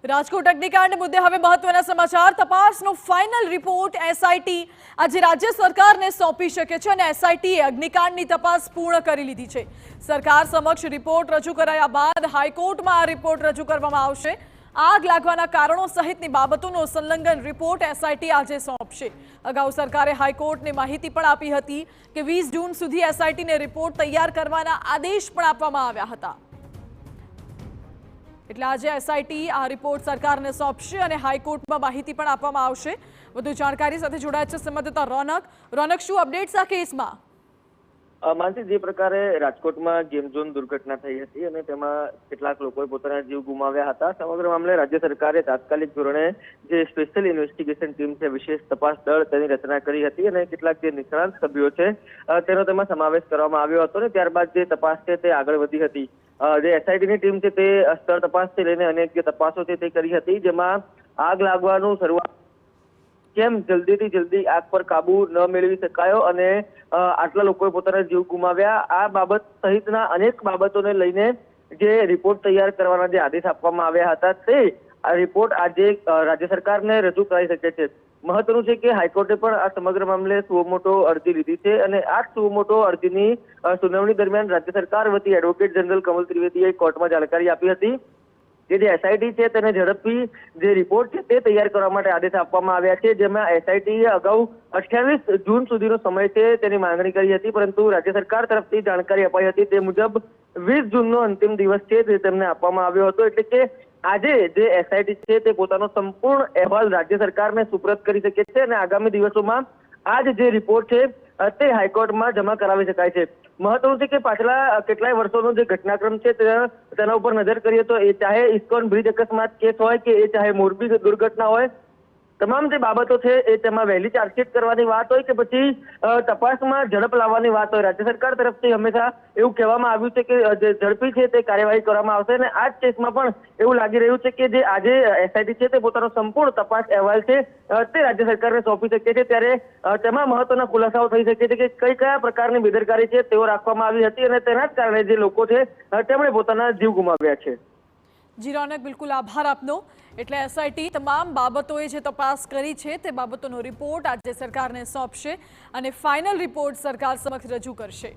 રાજકોટ અગ્નિકાંડ મુદ્દે હવે મહત્વના સમાચાર। તપાસનો ફાઇનલ રિપોર્ટ એસઆઈટી આજે રાજ્ય સરકારને સોંપી શકે છે અને એસઆઈટીએ અગ્નિકાંડની તપાસ પૂર્ણ કરી લીધી છે। સરકાર સમક્ષ રિપોર્ટ રજૂ કરાયા બાદ હાઈકોર્ટમાં આ રિપોર્ટ રજૂ કરવામાં આવશે। આગ લાગવાના કારણો સહિતની બાબતોનો સંલગ્ન રિપોર્ટ એસઆઈટી આજે સોંપશે। અગાઉ સરકારે હાઈકોર્ટને માહિતી પણ આપી હતી કે 20 જૂન સુધી એસઆઈટીને રિપોર્ટ તૈયાર કરવાના આદેશ પણ આપવામાં આવ્યા હતા। એટલે આજે એસઆઈટી આ રિપોર્ટ સરકારને સોંપશે અને હાઈકોર્ટમાં માહિતી પણ આપવામાં આવશે। વધુ જાણકારી સાથે જોડાયા છે સંવાદદાતા રોનક, શું અપડેટ્સ આ કેસમાં? માનસી, જે પ્રકારે રાજકોટમાં ગેમ ઝોન દુર્ઘટના થઈ હતી અને તેમાં કેટલાક લોકોએ પોતાના જીવ ગુમાવ્યા હતા, સમગ્ર મામલે રાજ્ય સરકારે તાત્કાલિક ધોરણે જે સ્પેશિયલ ઇન્વેસ્ટિગેશન ટીમ છે, વિશેષ તપાસ દળ, તેની રચના કરી હતી અને કેટલાક જે નિષ્ણાત સભ્યો છે તેનો તેમાં સમાવેશ કરવામાં આવ્યો હતો ને ત્યારબાદ જે તપાસ છે તે આગળ વધી હતી। જે એસઆઈટીની ટીમ છે તે સ્થળ તપાસથી લઈને અનેક જે તપાસો છે તે કરી હતી, જેમાં આગ લાગવાનું શરૂઆત કેમ જલ્દીથી જલ્દી આગ પર કાબુ ન મેળવી શકાયો અને આટલા લોકોએ પોતાના જીવ ગુમાવ્યા, આ બાબત સહિતના અનેક બાબતોને લઈને જે રિપોર્ટ તૈયાર કરવાના જે આદેશ આપવામાં આવ્યા હતા તે આ રિપોર્ટ આજે રાજ્ય સરકારને રજૂ કરાઈ શકે છે। મહત્વનું છે કે હાઈકોર્ટે પણ આ સમગ્ર મામલે સુમોટો અરજી લીધી છે અને આ સુમોટો અરજીની સુનાવણી દરમિયાન રાજ્ય સરકાર વતી એડવોકેટ જનરલ કમલ ત્રિવેદીએ કોર્ટમાં જાણકારી આપી હતી કે જે એસઆઈટી છે તેને ઝડપથી જે રિપોર્ટ છે તે તૈયાર કરવા માટે આદેશ આપવામાં આવ્યા છે, જેમાં એસઆઈટીએ અગાઉ 28 જૂન સુધીનો સમય છે તેની માંગણી કરી હતી, પરંતુ રાજ્ય સરકાર તરફથી જાણકારી અપાઈ હતી તે મુજબ 20 જૂનનો અંતિમ દિવસ છે તે તેમને આપવામાં આવ્યો હતો। એટલે કે આજે જે એસઆઈટી છે તે પોતાનો સંપૂર્ણ અહેવાલ રાજ્ય સરકારને સુપ્રત કરી શકે છે અને આગામી દિવસોમાં આ જે રિપોર્ટ છે તે હાઈકોર્ટમાં જમા કરાવી શકાય છે। મહત્વનું છે કે પાછલા કેટલાય વર્ષોનો જે ઘટનાક્રમ છે તેના ઉપર નજર કરીએ તો એ ચાહે ઇસ્કોન બ્રિજ અકસ્માત કેસ હોય કે એ ચાહે મોરબી દુર્ઘટના હોય, તમામ જે બાબતો છે એ તેમાં વહેલી ચાર્જશીટ કરવાની વાત હોય કે પછી તપાસમાં ઝડપ લાવવાની વાત હોય, રાજ્ય સરકાર તરફથી હંમેશા એવું કહેવામાં આવ્યું છે કે જે ઝડપી છે તે કાર્યવાહી કરવામાં આવશે અને આ જ કેસમાં પણ એવું લાગી રહ્યું છે કે જે આજે એસઆઈટી છે તે પોતાનો સંપૂર્ણ તપાસ અહેવાલ છે તે રાજ્ય સરકારને સોંપી શકે છે, ત્યારે તેમાં મહત્વના ખુલાસાઓ થઈ શકે છે કે કયા પ્રકારની બેદરકારી છે તેઓ રાખવામાં આવી હતી અને તેના જ કારણે જે લોકો છે તેમણે પોતાના જીવ ગુમાવ્યા છે। જી રોનક, બિલકુલ આભાર આપનો। એટલે એસઆઈટી તમામ બાબતોએ જે તપાસ કરી છે તે બાબતોનો રિપોર્ટ આજે સરકારને સોંપશે અને ફાઇનલ રિપોર્ટ સરકાર સમક્ષ રજૂ કરશે।